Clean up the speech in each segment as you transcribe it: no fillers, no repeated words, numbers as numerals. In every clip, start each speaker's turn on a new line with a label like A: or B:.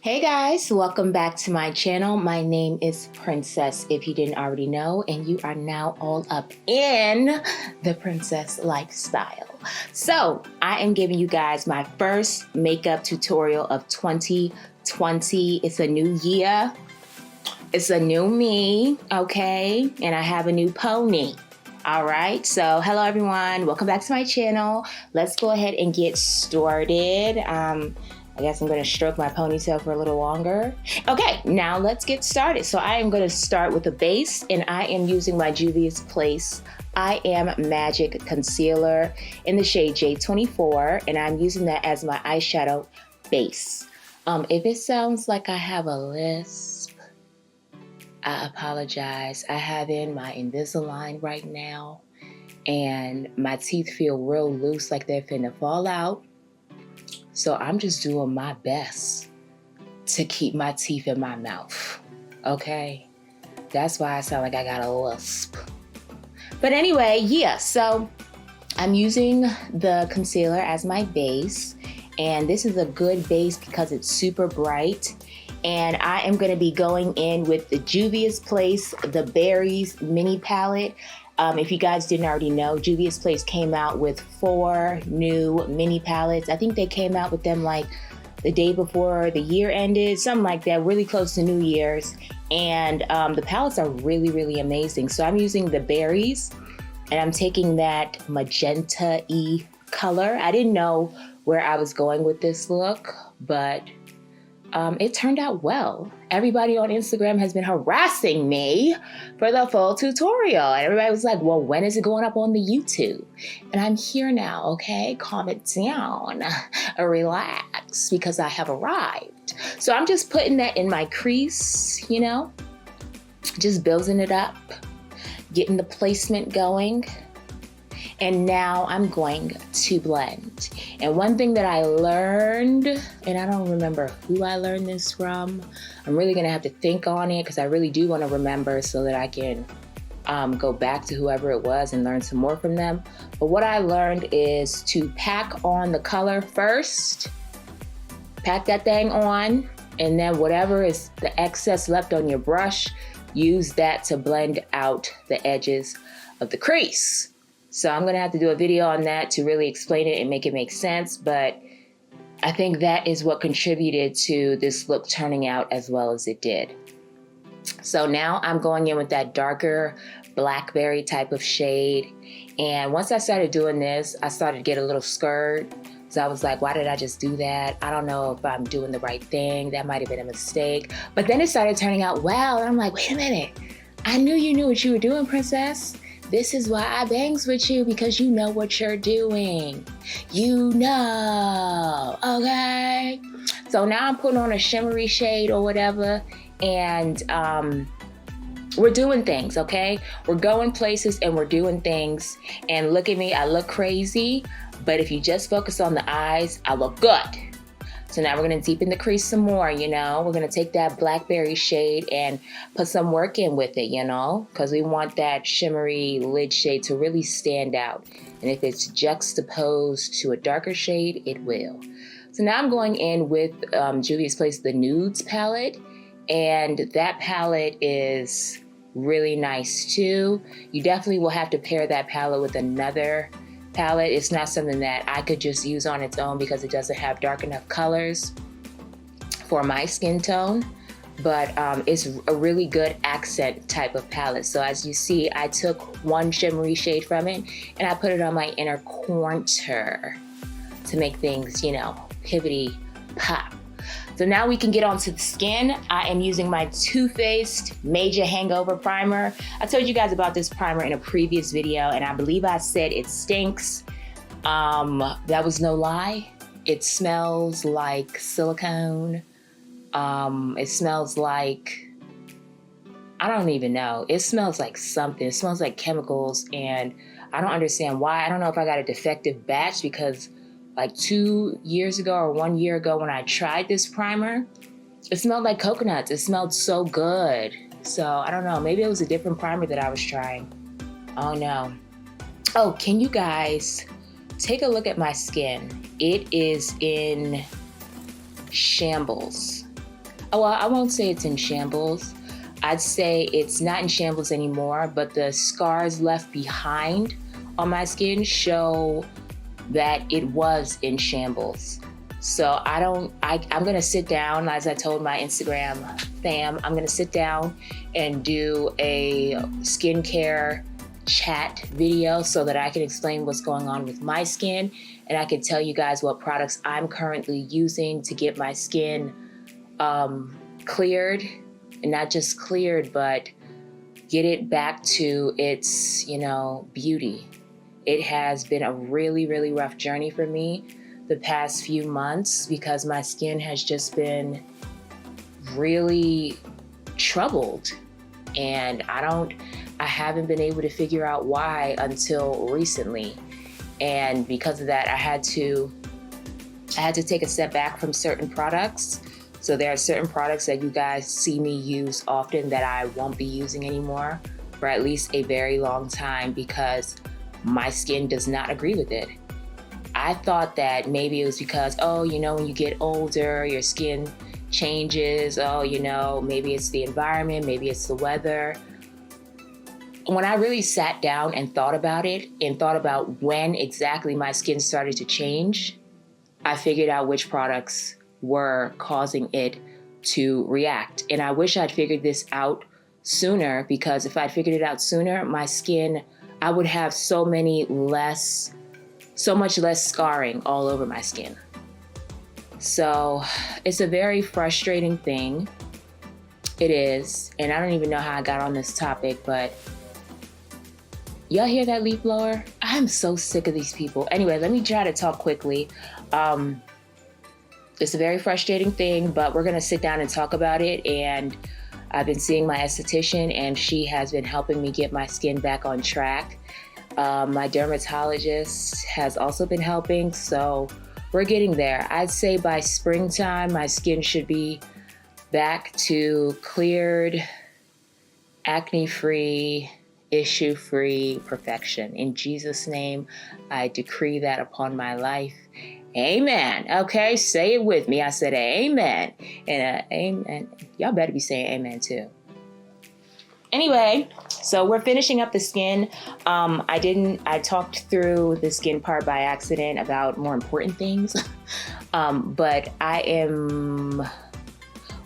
A: Hey guys, welcome back to my channel. My name is Princess, if you didn't already know, and you are now all up in the princess lifestyle. So I am giving you guys my first makeup tutorial of 2020. It's a new year. It's a new me, okay? And I have a new pony. All right, so hello everyone. Welcome back to my channel. Let's go ahead and get started. I guess I'm gonna stroke my ponytail for a little longer. Okay, now let's get started. So I am gonna start with a base, and I am using my Juvia's Place I Am Magic Concealer in the shade J24, and I'm using that as my eyeshadow base. If it sounds like I have a lisp, I apologize. I have in my Invisalign right now, and my teeth feel real loose, like they're finna fall out. So I'm just doing my best to keep my teeth in my mouth, okay? That's why I sound like I got a lisp. But anyway, yeah, so I'm using the concealer as my base, and this is a good base because it's super bright. And I am gonna be going in with the Juvia's Place, the Berries mini palette. If you guys didn't already know, Juvia's Place came out with 4 new mini palettes. I think they came out with them like the day before the year ended, something like that, really close to New Year's. And the palettes are really, really amazing. So I'm using the Berries, and I'm taking that magenta-y color. I didn't know where I was going with this look, but it turned out well. Everybody on Instagram has been harassing me for the full tutorial. And everybody was like, well, when is it going up on the YouTube? And I'm here now, okay? Calm it down, relax, because I have arrived. So I'm just putting that in my crease, you know, just building it up, getting the placement going. And now I'm going to blend. And one thing that I learned, and I don't remember who I learned this from, I'm really gonna have to think on it because I really do wanna remember so that I can go back to whoever it was and learn some more from them. But what I learned is to pack on the color first, pack that thing on, and then whatever is the excess left on your brush, use that to blend out the edges of the crease. So I'm gonna have to do a video on that to really explain it and make it make sense, but I think that is what contributed to this look turning out as well as it did. So now I'm going in with that darker blackberry type of shade. And once I started doing this, I started to get a little scared. So I was like, why did I just do that? I don't know if I'm doing the right thing. That might have been a mistake. But then it started turning out well, and I'm like, wait a minute. I knew you knew what you were doing, princess. This is why I bangs with you, because you know what you're doing. You know, okay? So now I'm putting on a shimmery shade or whatever, and we're doing things, okay? We're going places and we're doing things. And look at me, I look crazy, but if you just focus on the eyes, I look good. So now we're gonna deepen the crease some more, you know? We're gonna take that blackberry shade and put some work in with it, you know? Because we want that shimmery lid shade to really stand out. And if it's juxtaposed to a darker shade, it will. So now I'm going in with Juvia's Place, the Nudes palette. And that palette is really nice too. You definitely will have to pair that palette with another palette. It's not something that I could just use on its own because it doesn't have dark enough colors for my skin tone, but it's a really good accent type of palette. So as you see, I took one shimmery shade from it and I put it on my inner corner to make things, you know, pivoty pop. So now we can get onto the skin. I am using my Too Faced Major Hangover Primer. I told you guys about this primer in a previous video, and I believe I said it stinks. That was no lie. It smells like silicone. It smells like, I don't even know. It smells like something. It smells like chemicals, and I don't understand why. I don't know if I got a defective batch, because like 2 years ago or 1 year ago when I tried this primer, it smelled like coconuts. It smelled so good. So I don't know, maybe it was a different primer that I was trying. Oh no. Oh, can you guys take a look at my skin? It is in shambles. well, I won't say it's in shambles. I'd say it's not in shambles anymore, but the scars left behind on my skin show that it was in shambles. So I'm gonna sit down, as I told my Instagram fam, I'm gonna sit down and do a skincare chat video so that I can explain what's going on with my skin, and I can tell you guys what products I'm currently using to get my skin cleared, and not just cleared, but get it back to its, beauty. It has been a really, really rough journey for me the past few months because my skin has just been really troubled, and I haven't been able to figure out why until recently. And because of that, I had to take a step back from certain products. So there are certain products that you guys see me use often that I won't be using anymore for at least a very long time because my skin does not agree with it. I thought that maybe it was because, when you get older, your skin changes. Maybe it's the environment, maybe it's the weather. When I really sat down and thought about it and thought about when exactly my skin started to change, I figured out which products were causing it to react. And I wish I'd figured this out sooner, because if I'd figured it out sooner, my skin, I would have so much less scarring all over my skin. So it's a very frustrating thing. It is. And I don't even know how I got on this topic, but y'all hear that leaf blower? I'm so sick of these people. Anyway, let me try to talk quickly. It's a very frustrating thing, but we're gonna sit down and talk about it. And I've been seeing my esthetician, and she has been helping me get my skin back on track. My dermatologist has also been helping, so we're getting there. I'd say by springtime, my skin should be back to cleared, acne-free, issue-free perfection. In Jesus' name, I decree that upon my life. Amen. Okay, say it with me. I said amen. And amen. Y'all better be saying amen too. Anyway, so we're finishing up the skin. I talked through the skin part by accident about more important things. But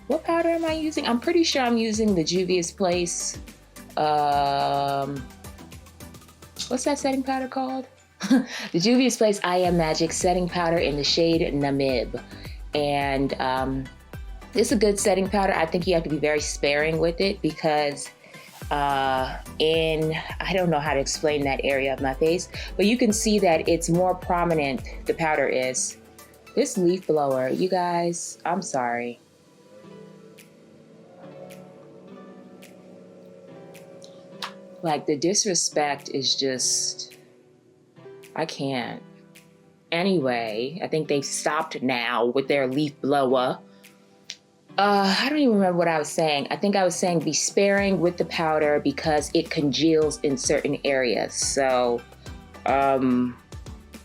A: what powder am I using? I'm pretty sure I'm using the Juvia's Place. What's that setting powder called? The Juvia's Place I Am Magic setting powder in the shade Namib. And it's a good setting powder. I think you have to be very sparing with it because I don't know how to explain that area of my face, but you can see that it's more prominent, the powder is. This leaf blower, you guys, I'm sorry. Like, the disrespect is just, I can't. Anyway, I think they've stopped now with their leaf blower. I don't even remember what I was saying. I think I was saying be sparing with the powder because it congeals in certain areas. So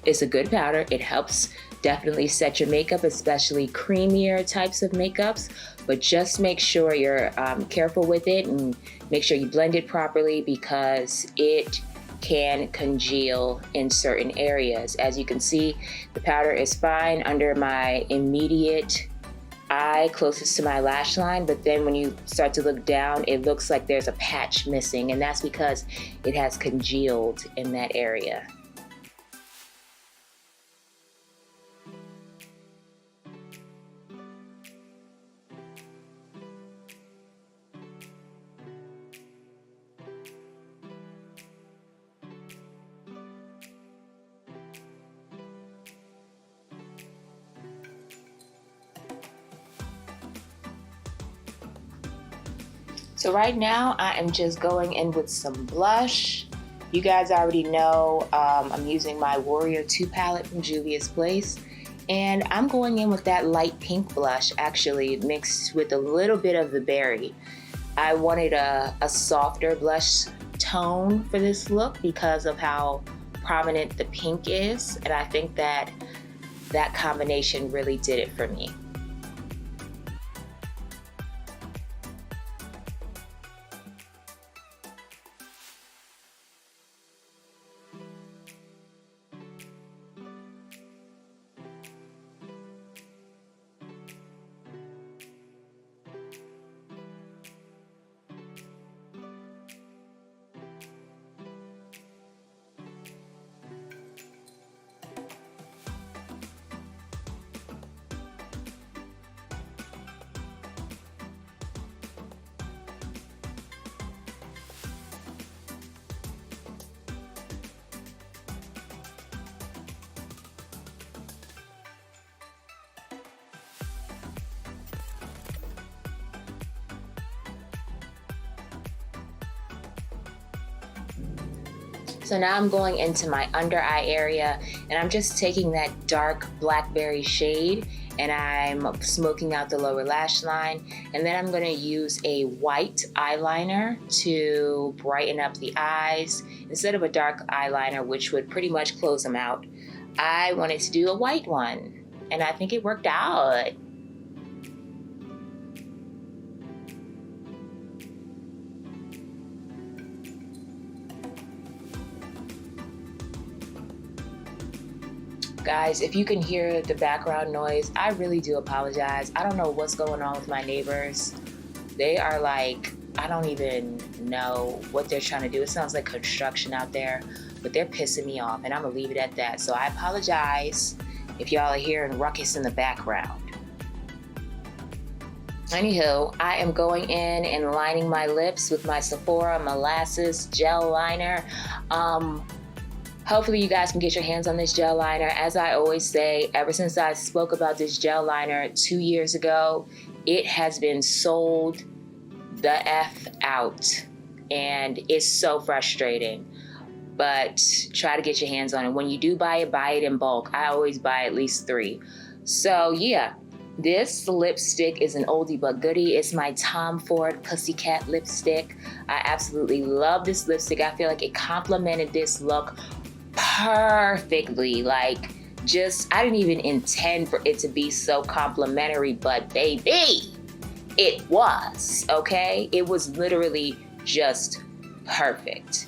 A: it's a good powder. It helps definitely set your makeup, especially creamier types of makeups. But just make sure you're careful with it and make sure you blend it properly because it can congeal in certain areas. As you can see, the powder is fine under my immediate eye closest to my lash line, but then when you start to look down, it looks like there's a patch missing, and that's because it has congealed in that area. So right now I am just going in with some blush. You guys already know I'm using my Warrior 2 palette from Juvia's Place. And I'm going in with that light pink blush, actually mixed with a little bit of the berry. I wanted a softer blush tone for this look because of how prominent the pink is. And I think that combination really did it for me. So now I'm going into my under eye area, and I'm just taking that dark blackberry shade and I'm smoking out the lower lash line. And then I'm gonna use a white eyeliner to brighten up the eyes. Instead of a dark eyeliner, which would pretty much close them out, I wanted to do a white one, and I think it worked out. Guys, if you can hear the background noise, I really do apologize. I don't know what's going on with my neighbors. They are like, I don't even know what they're trying to do. It sounds like construction out there, but they're pissing me off, and I'm gonna leave it at that. So I apologize if y'all are hearing ruckus in the background. Anywho, I am going in and lining my lips with my Sephora Molasses Gel Liner. Hopefully you guys can get your hands on this gel liner. As I always say, ever since I spoke about this gel liner 2 years ago, it has been sold the F out, and it's so frustrating. But try to get your hands on it. When you do buy it in bulk. I always buy at least 3. So yeah, this lipstick is an oldie but goodie. It's my Tom Ford Pussycat lipstick. I absolutely love this lipstick. I feel like it complemented this look perfectly. Like, just, I didn't even intend for it to be so complimentary, but baby, it was, okay? It was literally just perfect.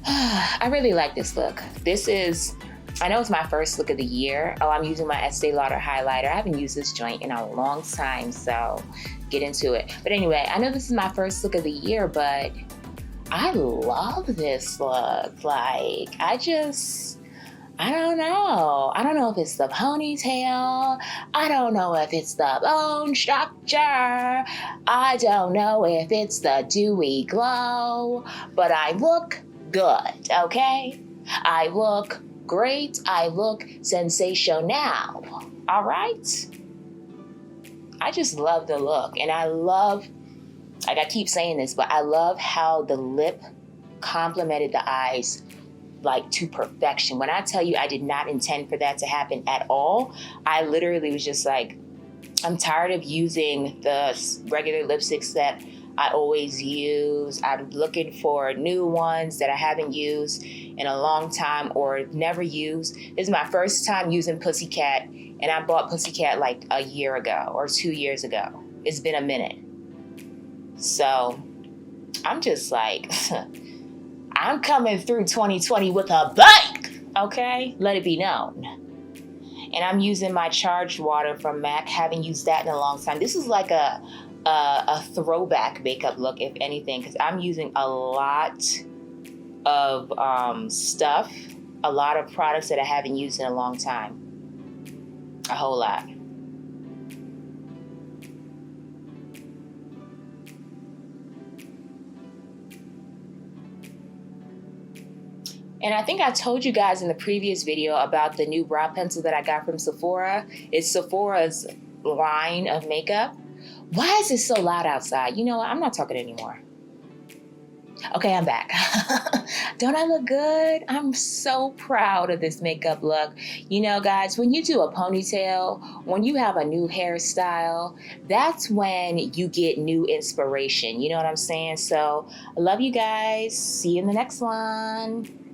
A: I really like this look. This is, I know it's my first look of the year. Oh, I'm using my Estee Lauder highlighter. I haven't used this joint in a long time, so get into it. But anyway, I know this is my first look of the year, but I love this look. Like, I don't know. I don't know if it's the ponytail. I don't know if it's the bone structure. I don't know if it's the dewy glow, but I look good, okay? I look great. I look sensational, all right? I just love the look, and I love, like I keep saying this, but I love how the lip complemented the eyes like to perfection. When I tell you I did not intend for that to happen at all, I literally was just like, I'm tired of using the regular lipsticks that I always use. I'm looking for new ones that I haven't used in a long time or never used. This is my first time using Pussycat, and I bought Pussycat like a year ago or 2 years ago. It's been a minute. So I'm just like, I'm coming through 2020 with a bang, okay? Let it be known. And I'm using my charged water from MAC. Haven't used that in a long time. This is like a throwback makeup look, if anything, because I'm using a lot of stuff, a lot of products that I haven't used in a long time. A whole lot. And I think I told you guys in the previous video about the new brow pencil that I got from Sephora. It's Sephora's line of makeup. Why is it so loud outside? You know what? I'm not talking anymore. Okay, I'm back. Don't I look good? I'm so proud of this makeup look. You know, guys, when you do a ponytail, when you have a new hairstyle, that's when you get new inspiration. You know what I'm saying? So I love you guys. See you in the next one.